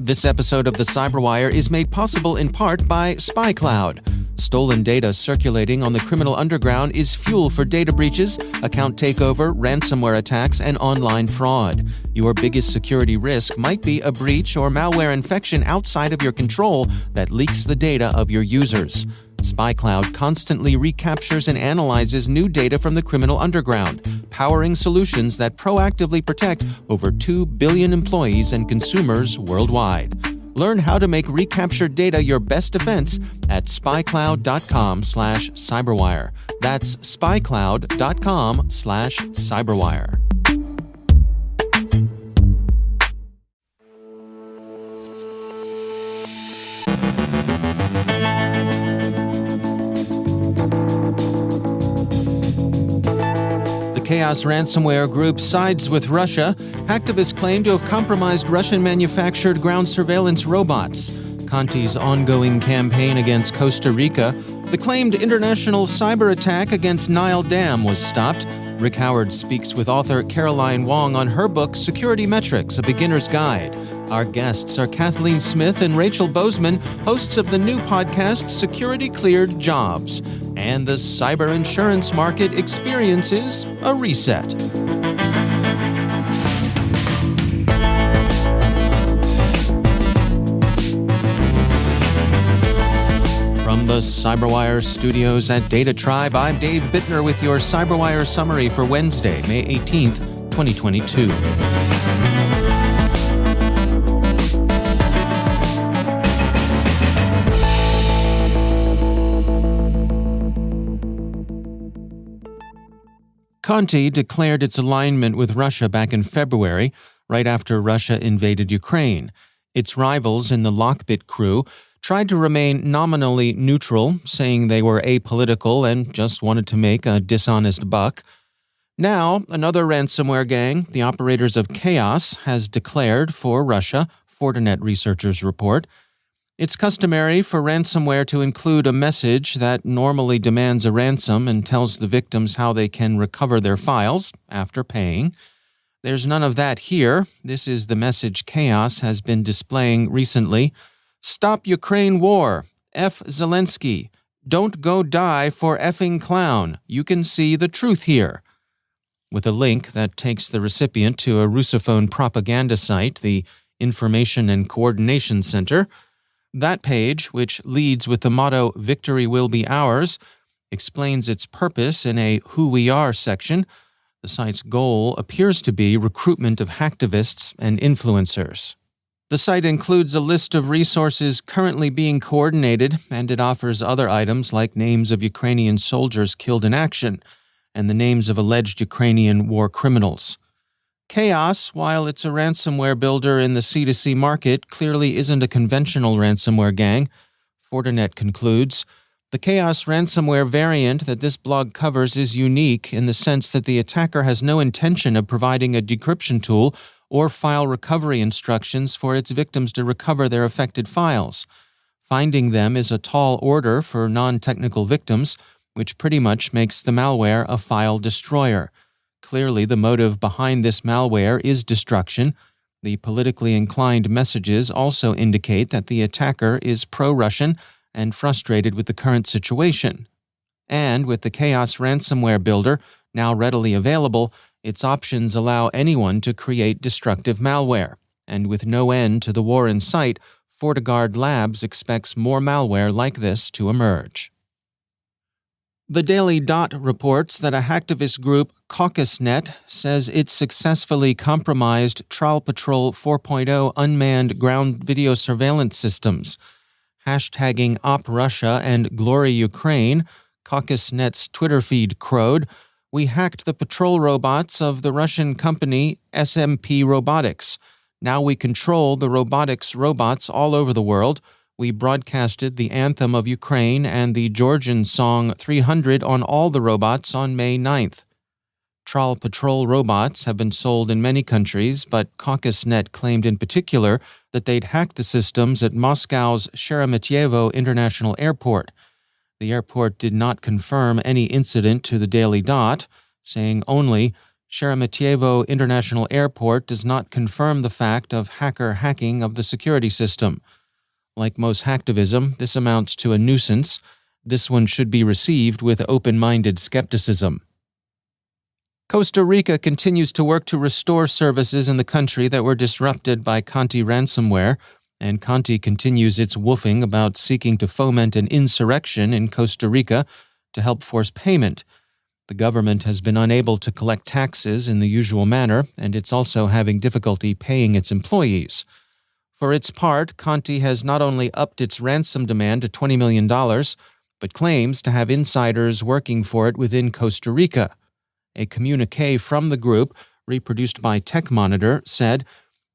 This episode of the CyberWire is made possible in part by SpyCloud. Stolen data circulating on the criminal underground is fuel for data breaches, account takeover, ransomware attacks, and online fraud. Your biggest security risk might be a breach or malware infection outside of your control that leaks the data of your users. SpyCloud constantly recaptures and analyzes new data from the criminal underground, powering solutions that proactively protect over 2 billion employees and consumers worldwide. Learn how to make recaptured data your best defense at spycloud.com/cyberwire. That's spycloud.com/cyberwire. Chaos ransomware group sides with Russia. Hacktivists claim to have compromised Russian-manufactured ground surveillance robots. Conti's ongoing campaign against Costa Rica. The claimed international cyberattack against Nile Dam was stopped. Rick Howard speaks with author Caroline Wong on her book Security Metrics, A Beginner's Guide. Our guests are Kathleen Smith and Rachel Bozeman, hosts of the new podcast Security Cleared Jobs. And the cyber insurance market experiences a reset. From the CyberWire studios at Data Tribe, I'm Dave Bittner with your CyberWire summary for Wednesday, May 18th, 2022. Conti declared its alignment with Russia back in February, right after Russia invaded Ukraine. Its rivals in the Lockbit crew tried to remain nominally neutral, saying they were apolitical and just wanted to make a dishonest buck. Now, another ransomware gang, the operators of Chaos, has declared for Russia, Fortinet researchers report. It's customary for ransomware to include a message that normally demands a ransom and tells the victims how they can recover their files after paying. There's none of that here. This is the message Chaos has been displaying recently. Stop Ukraine war. F. Zelensky. Don't go die for effing clown. You can see the truth here. With a link that takes the recipient to a Russophone propaganda site, the Information and Coordination Center. That page, which leads with the motto, "Victory will be ours," explains its purpose in a Who We Are section. The site's goal appears to be recruitment of hacktivists and influencers. The site includes a list of resources currently being coordinated, and it offers other items like names of Ukrainian soldiers killed in action and the names of alleged Ukrainian war criminals. Chaos, while it's a ransomware builder in the C2C market, clearly isn't a conventional ransomware gang. Fortinet concludes, the Chaos ransomware variant that this blog covers is unique in the sense that the attacker has no intention of providing a decryption tool or file recovery instructions for its victims to recover their affected files. Finding them is a tall order for non-technical victims, which pretty much makes the malware a file destroyer. Clearly, the motive behind this malware is destruction. The politically inclined messages also indicate that the attacker is pro-Russian and frustrated with the current situation. And with the Chaos ransomware builder now readily available, its options allow anyone to create destructive malware. And with no end to the war in sight, FortiGuard Labs expects more malware like this to emerge. The Daily Dot reports that a hacktivist group, CaucusNet, says it successfully compromised Trial Patrol 4.0 unmanned ground video surveillance systems. Hashtagging OpRussia and Glory Ukraine, CaucusNet's Twitter feed crowed, "We hacked the patrol robots of the Russian company SMP Robotics. Now we control the robotics robots all over the world. We broadcasted the anthem of Ukraine and the Georgian song 300 on all the robots on May 9th. Trial Patrol robots have been sold in many countries, but CaucusNet claimed in particular that they'd hacked the systems at Moscow's Sheremetyevo International Airport. The airport did not confirm any incident to the Daily Dot, saying only, Sheremetyevo International Airport does not confirm the fact of hacker hacking of the security system. Like most hacktivism, this amounts to a nuisance. This one should be received with open-minded skepticism. Costa Rica continues to work to restore services in the country that were disrupted by Conti ransomware, and Conti continues its woofing about seeking to foment an insurrection in Costa Rica to help force payment. The government has been unable to collect taxes in the usual manner, and it's also having difficulty paying its employees. For its part, Conti has not only upped its ransom demand to $20 million, but claims to have insiders working for it within Costa Rica. A communiqué from the group, reproduced by Tech Monitor, said,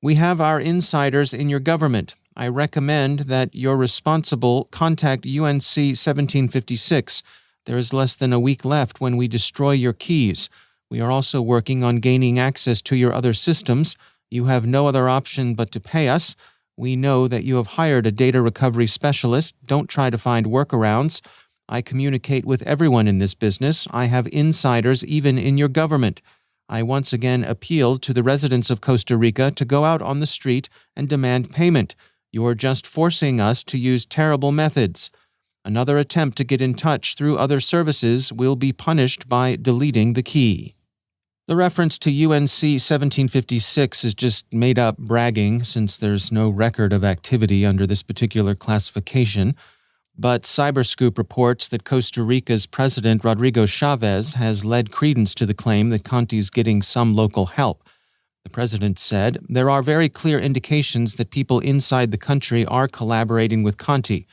"We have our insiders in your government. I recommend that you're responsible contact UNC 1756. There is less than a week left when we destroy your keys. We are also working on gaining access to your other systems. You have no other option but to pay us. We know that you have hired a data recovery specialist. Don't try to find workarounds. I communicate with everyone in this business. I have insiders even in your government. I once again appealed to the residents of Costa Rica to go out on the street and demand payment. You're just forcing us to use terrible methods. Another attempt to get in touch through other services will be punished by deleting the key." The reference to UNC 1756 is just made-up bragging since there's no record of activity under this particular classification. But Cyberscoop reports that Costa Rica's President Rodrigo Chavez has led credence to the claim that Conti's getting some local help. The president said, "There are very clear indications that people inside the country are collaborating with Conti."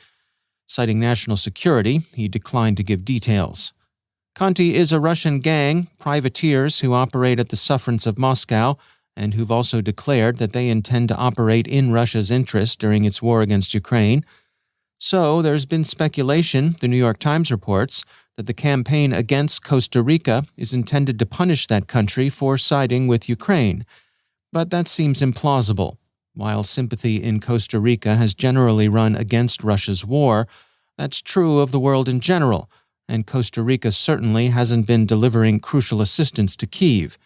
Citing national security, he declined to give details. Conti is a Russian gang, privateers who operate at the sufferance of Moscow and who've also declared that they intend to operate in Russia's interest during its war against Ukraine. So there's been speculation, the New York Times reports, that the campaign against Costa Rica is intended to punish that country for siding with Ukraine. But that seems implausible. While sympathy in Costa Rica has generally run against Russia's war, that's true of the world in general, and Costa Rica certainly hasn't been delivering crucial assistance to Kyiv.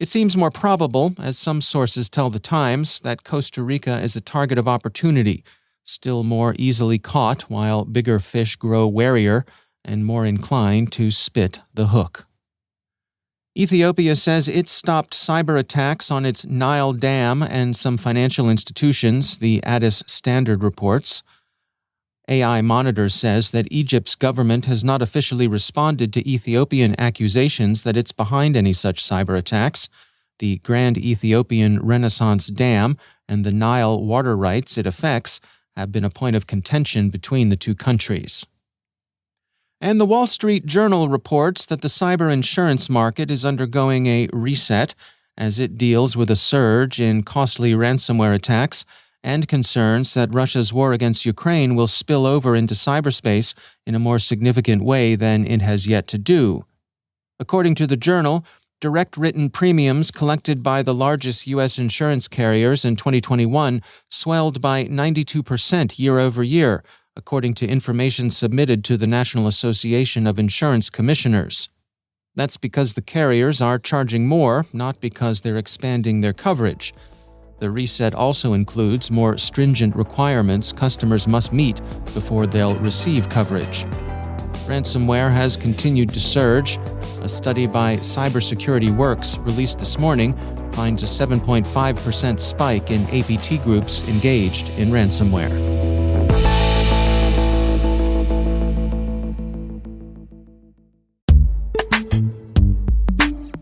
It seems more probable, as some sources tell the Times, that Costa Rica is a target of opportunity, still more easily caught while bigger fish grow warier and more inclined to spit the hook. Ethiopia says it stopped cyber attacks on its Nile Dam and some financial institutions, the Addis Standard reports. AI Monitor says that Egypt's government has not officially responded to Ethiopian accusations that it's behind any such cyber attacks. The Grand Ethiopian Renaissance Dam and the Nile water rights it affects have been a point of contention between the two countries. And the Wall Street Journal reports that the cyber insurance market is undergoing a reset as it deals with a surge in costly ransomware attacks and concerns that Russia's war against Ukraine will spill over into cyberspace in a more significant way than it has yet to do. According to the Journal, direct written premiums collected by the largest U.S. insurance carriers in 2021 swelled by 92% year over year, according to information submitted to the National Association of Insurance Commissioners. That's because the carriers are charging more, not because they're expanding their coverage. The reset also includes more stringent requirements customers must meet before they'll receive coverage. Ransomware has continued to surge. A study by Cybersecurity Works released this morning finds a 7.5% spike in APT groups engaged in ransomware.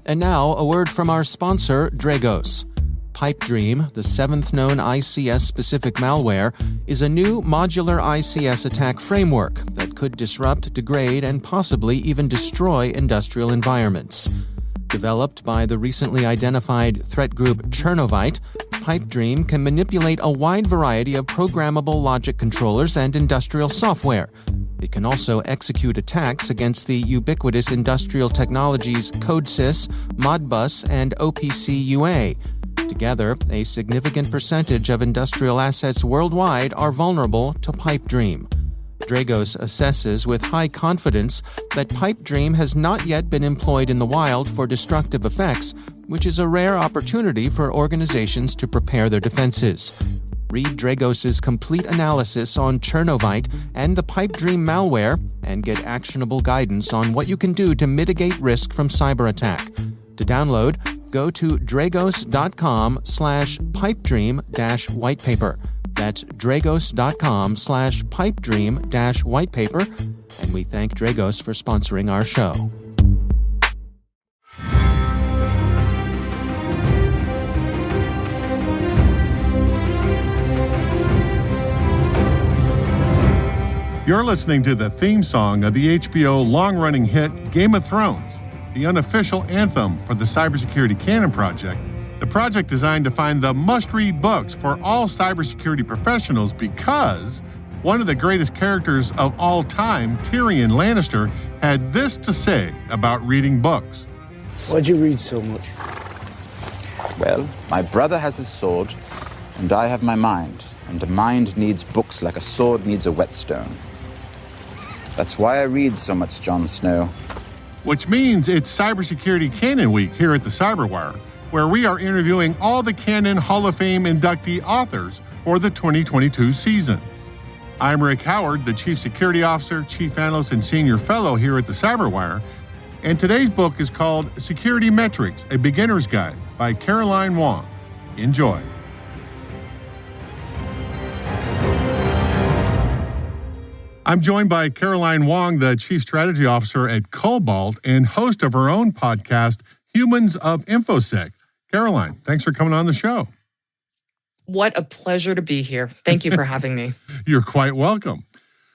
And now, a word from our sponsor, Dragos. PipeDream, the seventh known ICS-specific malware, is a new modular ICS attack framework that could disrupt, degrade, and possibly even destroy industrial environments. Developed by the recently identified threat group Chernovite, PipeDream can manipulate a wide variety of programmable logic controllers and industrial software. It can also execute attacks against the ubiquitous industrial technologies CodeSys, Modbus, and OPC UA. Together, a significant percentage of industrial assets worldwide are vulnerable to PipeDream. Dragos assesses with high confidence that pipe dream has not yet been employed in the wild for destructive effects, which is a rare opportunity for organizations to prepare their defenses. Read Dragos' complete analysis on Chernovite and the pipe dream malware and get actionable guidance on what you can do to mitigate risk from cyber attack. To download, go to dragos.com/pipedream-whitepaper. That's dragos.com/pipedream-whitepaper. And we thank Dragos for sponsoring our show. You're listening to the theme song of the HBO long-running hit Game of Thrones, the unofficial anthem for the Cybersecurity Canon Project, the project designed to find the must-read books for all cybersecurity professionals because one of the greatest characters of all time, Tyrion Lannister, had this to say about reading books. Why'd you read so much? Well, my brother has his sword, and I have my mind, and a mind needs books like a sword needs a whetstone. That's why I read so much Jon Snow. Which means it's Cybersecurity Canon Week here at the CyberWire, where we are interviewing all the Canon Hall of Fame inductee authors for the 2022 season. I'm Rick Howard, the Chief Security Officer, Chief Analyst, and Senior Fellow here at the CyberWire, and today's book is called Security Metrics, A Beginner's Guide by Caroline Wong. Enjoy. I'm joined by Caroline Wong, the Chief Strategy Officer at Cobalt and host of her own podcast, Humans of InfoSec. Caroline, thanks for coming on the show. What a pleasure to be here. Thank you for having me. You're quite welcome.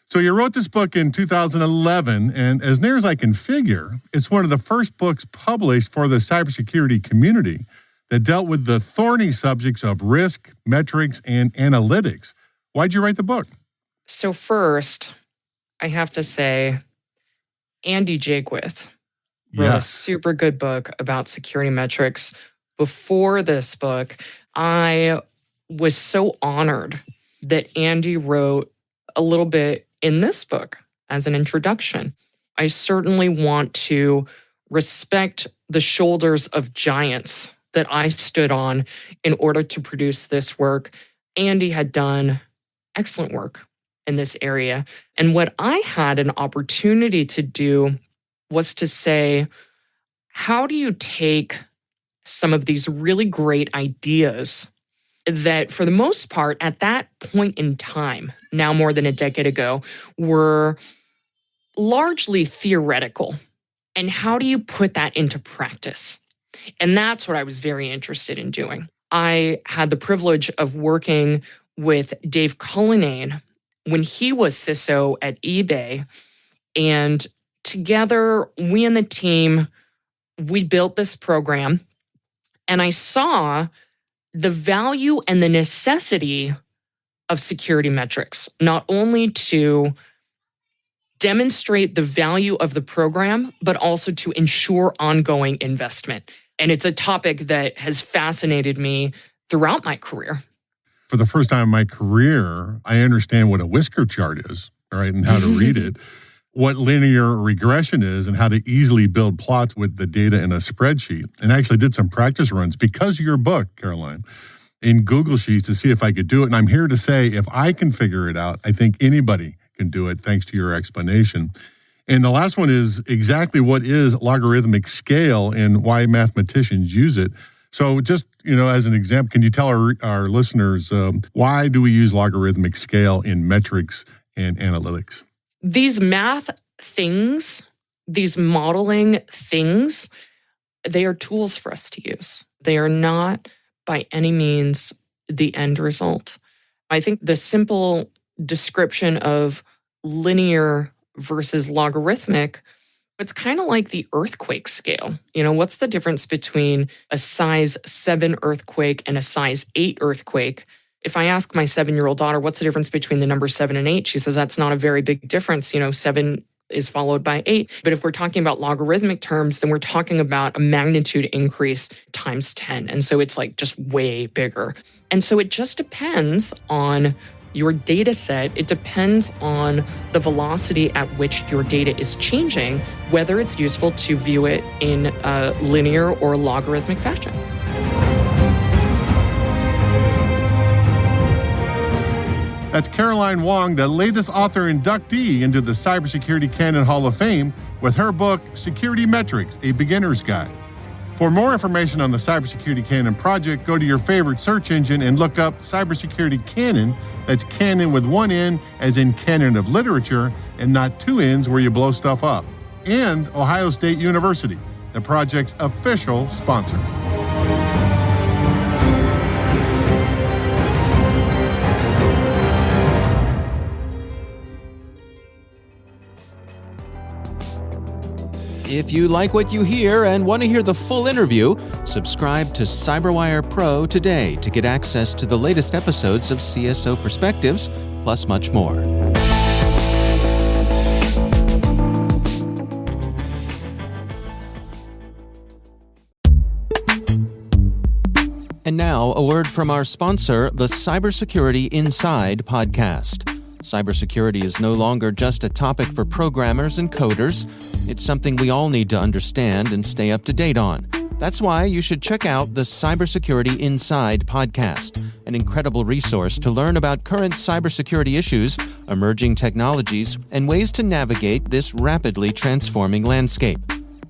So you wrote this book in 2011, and as near as I can figure, it's one of the first books published for the cybersecurity community that dealt with the thorny subjects of risk, metrics, and analytics. Why'd you write the book? So first, I have to say, Andy Jaquith wrote a super good book about security metrics. Before this book, I was so honored that Andy wrote a little bit in this book as an introduction. I certainly want to respect the shoulders of giants that I stood on in order to produce this work. Andy had done excellent work in this area. And what I had an opportunity to do was to say, how do you take some of these really great ideas that, for the most part, at that point in time, now more than a decade ago, were largely theoretical? And how do you put that into practice? And that's what I was very interested in doing. I had the privilege of working with Dave Cullinane when he was CISO at eBay. And together, we and the team, we built this program. And I saw the value and the necessity of security metrics, not only to demonstrate the value of the program, but also to ensure ongoing investment. And it's a topic that has fascinated me throughout my career. For the first time in my career, I understand what a whisker chart is, all right, and how to read it, what linear regression is, and how to easily build plots with the data in a spreadsheet. And I actually did some practice runs because of your book, Caroline, in Google Sheets to see if I could do it. And I'm here to say, if I can figure it out, I think anybody can do it, thanks to your explanation. And the last one is exactly what is logarithmic scale and why mathematicians use it. So just, as an example, can you tell our listeners why do we use logarithmic scale in metrics and analytics? These math things, these modeling things, they are tools for us to use. They are not by any means the end result. I think the simple description of linear versus logarithmic, it's kind of like the earthquake scale. What's the difference between a size 7 earthquake and a size 8 earthquake? If I ask my 7-year-old daughter, what's the difference between the numbers 7 and 8? She says, that's not a very big difference. 7 is followed by 8. But if we're talking about logarithmic terms, then we're talking about a magnitude increase times 10. And so it's like just way bigger. And so it just depends on your data set, it depends on the velocity at which your data is changing, whether it's useful to view it in a linear or logarithmic fashion. That's Caroline Wong, the latest author inductee into the Cybersecurity Canon Hall of Fame, with her book, Security Metrics, A Beginner's Guide. For more information on the Cybersecurity Canon project, go to your favorite search engine and look up Cybersecurity Canon. That's canon with one N, as in canon of literature, and not two N's where you blow stuff up. And Ohio State University, the project's official sponsor. If you like what you hear and want to hear the full interview, subscribe to CyberWire Pro today to get access to the latest episodes of CSO Perspectives, plus much more. And now, a word from our sponsor, the Cybersecurity Inside podcast. Cybersecurity is no longer just a topic for programmers and coders. It's something we all need to understand and stay up to date on. That's why you should check out the Cybersecurity Inside podcast, an incredible resource to learn about current cybersecurity issues, emerging technologies, and ways to navigate this rapidly transforming landscape.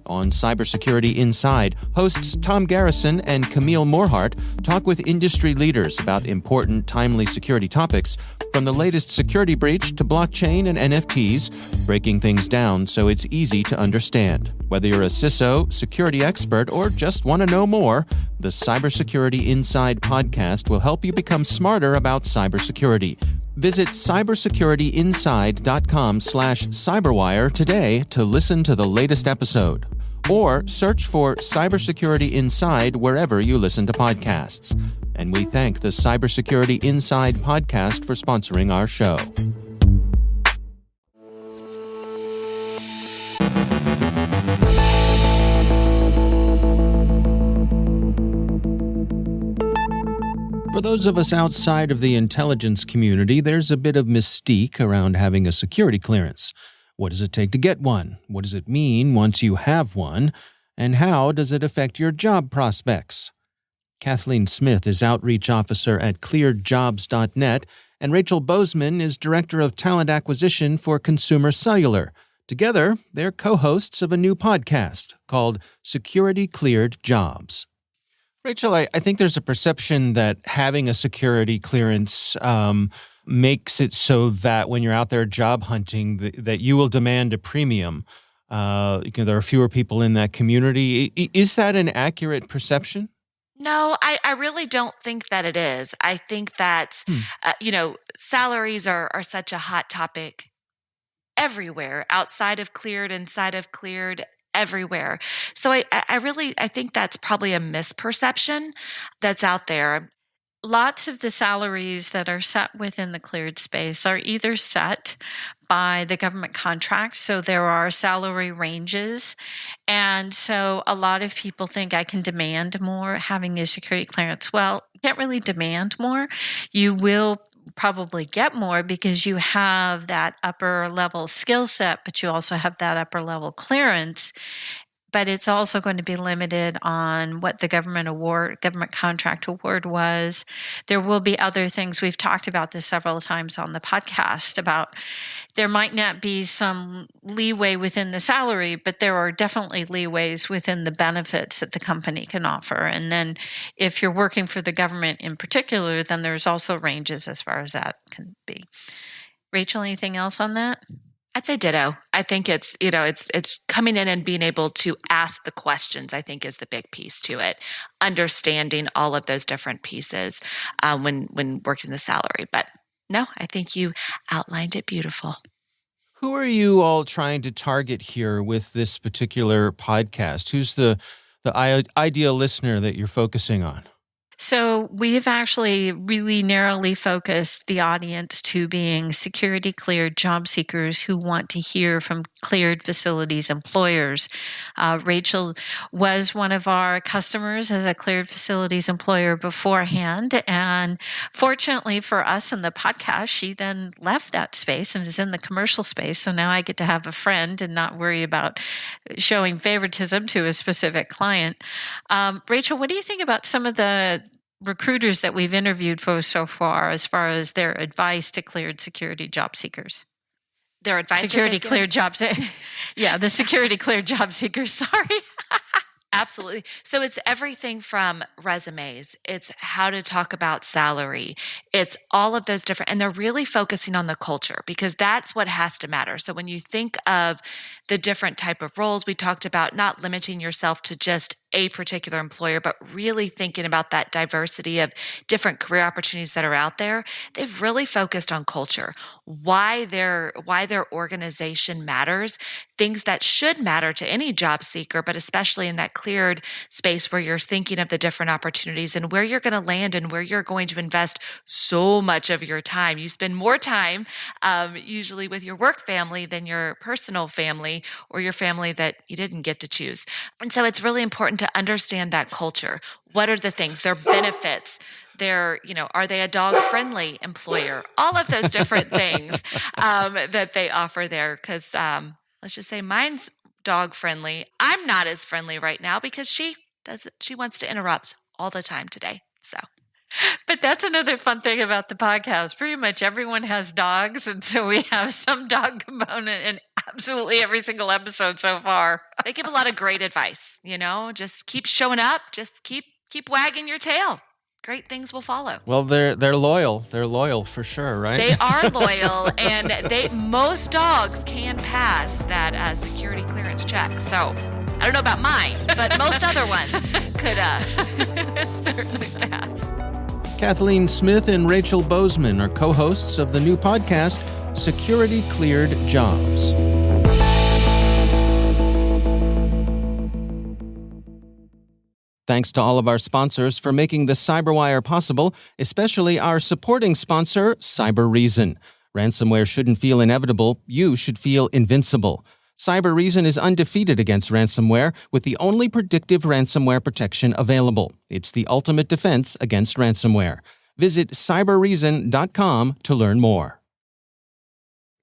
On Cybersecurity Inside, hosts Tom Garrison and Camille Morhart talk with industry leaders about important, timely security topics, from the latest security breach to blockchain and NFTs, breaking things down so it's easy to understand. Whether you're a CISO, security expert, or just want to know more, the Cybersecurity Inside podcast will help you become smarter about cybersecurity. Visit cybersecurityinside.com/cyberwire today to listen to the latest episode. Or search for Cybersecurity Inside wherever you listen to podcasts. And we thank the Cybersecurity Inside podcast for sponsoring our show. For those of us outside of the intelligence community, there's a bit of mystique around having a security clearance. What does it take to get one? What does it mean once you have one? And how does it affect your job prospects? Kathleen Smith is Outreach Officer at clearedjobs.net, and Rachel Bozeman is Director of Talent Acquisition for Consumer Cellular. Together, they're co-hosts of a new podcast called Security Cleared Jobs. Rachel, I think there's a perception that having a security clearance makes it so that when you're out there job hunting, that you will demand a premium. There are fewer people in that community. Is that an accurate perception? No, I really don't think that it is. I think that, salaries are such a hot topic everywhere, outside of cleared, inside of cleared, everywhere. So I think that's probably a misperception that's out there. Lots of the salaries that are set within the cleared space are either set by the government contracts, so there are salary ranges. And so a lot of people think I can demand more having a security clearance. Well, you can't really demand more. You will probably get more because you have that upper level skill set, but you also have that upper level clearance. But it's also going to be limited on what the government contract award was. There will be other things. We've talked about this several times on the podcast about there might not be some leeway within the salary, but there are definitely leeways within the benefits that the company can offer. And then if you're working for the government in particular, then there's also ranges as far as that can be. Rachel, anything else on that? I'd say ditto. I think it's coming in and being able to ask the questions, I think, is the big piece to it. Understanding all of those different pieces when working the salary. But no, I think you outlined it beautiful. Who are you all trying to target here with this particular podcast? Who's the ideal listener that you're focusing on? So we've actually really narrowly focused the audience to being security cleared job seekers who want to hear from cleared facilities employers. Rachel was one of our customers as a cleared facilities employer beforehand. And fortunately for us in the podcast, she then left that space and is in the commercial space. So now I get to have a friend and not worry about showing favoritism to a specific client. Rachel, what do you think about some of the recruiters that we've interviewed for so far as their advice to cleared security job seekers? Their advice? Security cleared job seekers. Yeah, the security cleared job seekers. Sorry. Absolutely. So it's everything from resumes. It's how to talk about salary. It's all of those different, and they're really focusing on the culture because that's what has to matter. So when you think of the different type of roles, we talked about not limiting yourself to just a particular employer, but really thinking about that diversity of different career opportunities that are out there. They've really focused on culture, why their organization matters, things that should matter to any job seeker, but especially in that cleared space where you're thinking of the different opportunities and where you're going to land and where you're going to invest so much of your time. You spend more time usually with your work family than your personal family or your family that you didn't get to choose. And so it's really important to understand that culture. What are the things, their benefits, are they a dog-friendly employer? All of those different things that they offer there. Because let's just say mine's dog-friendly. I'm not as friendly right now because she wants to interrupt all the time today. So. But that's another fun thing about the podcast. Pretty much everyone has dogs, and so we have some dog component in absolutely every single episode so far. They give a lot of great advice, just keep showing up, just keep wagging your tail. Great things will follow. Well, they're loyal. They're loyal for sure, right? They are loyal, and most dogs can pass that security clearance check. So I don't know about mine, but most other ones could certainly pass. Kathleen Smith and Rachel Bozeman are co-hosts of the new podcast, Security Cleared Jobs. Thanks to all of our sponsors for making the CyberWire possible, especially our supporting sponsor, CyberReason. Ransomware shouldn't feel inevitable. You should feel invincible. CyberReason is undefeated against ransomware with the only predictive ransomware protection available. It's the ultimate defense against ransomware. Visit cyberreason.com to learn more.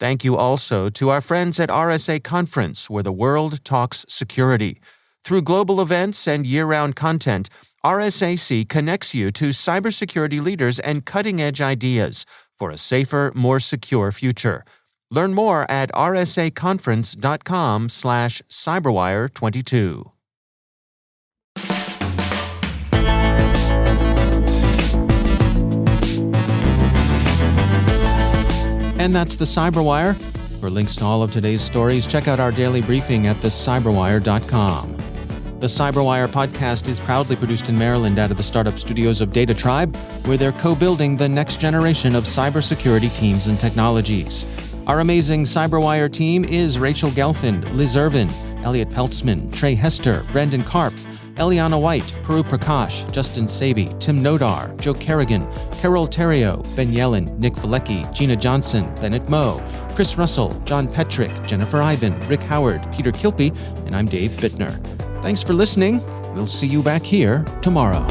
Thank you also to our friends at RSA Conference, where the world talks security. Through global events and year-round content, RSAC connects you to cybersecurity leaders and cutting-edge ideas for a safer, more secure future. Learn more at rsaconference.com/cyberwire22. And that's the CyberWire. For links to all of today's stories, check out our daily briefing at thecyberwire.com. The CyberWire podcast is proudly produced in Maryland out of the startup studios of Data Tribe, where they're co-building the next generation of cybersecurity teams and technologies. Our amazing CyberWire team is Rachel Gelfand, Liz Irvin, Elliot Peltzman, Trey Hester, Brandon Karpf, Eliana White, Puru Prakash, Justin Sabi, Tim Nodar, Joe Kerrigan, Carol Terrio, Ben Yellen, Nick Valecki, Gina Johnson, Bennett Moe, Chris Russell, John Petrick, Jennifer Iben, Rick Howard, Peter Kilpie, and I'm Dave Bittner. Thanks for listening. We'll see you back here tomorrow.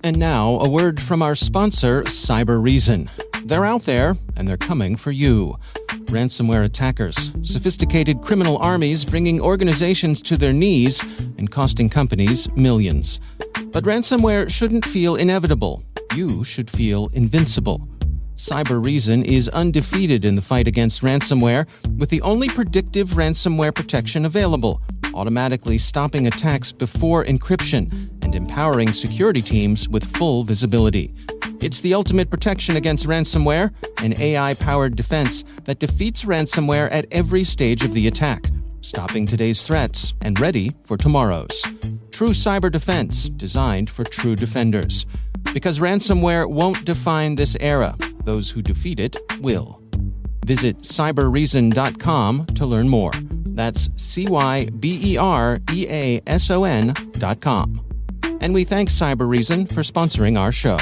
And now, a word from our sponsor, CyberReason. They're out there, and they're coming for you. Ransomware attackers, sophisticated criminal armies bringing organizations to their knees and costing companies millions. But ransomware shouldn't feel inevitable. You should feel invincible. CyberReason is undefeated in the fight against ransomware with the only predictive ransomware protection available, automatically stopping attacks before encryption and empowering security teams with full visibility. It's the ultimate protection against ransomware, an AI-powered defense that defeats ransomware at every stage of the attack. stopping today's threats and ready for tomorrow's. True cyber defense designed for true defenders. Because ransomware won't define this era. Those who defeat it will. Visit cyberreason.com to learn more. That's CYBEREASON.com. And we thank Cyber Reason for sponsoring our show.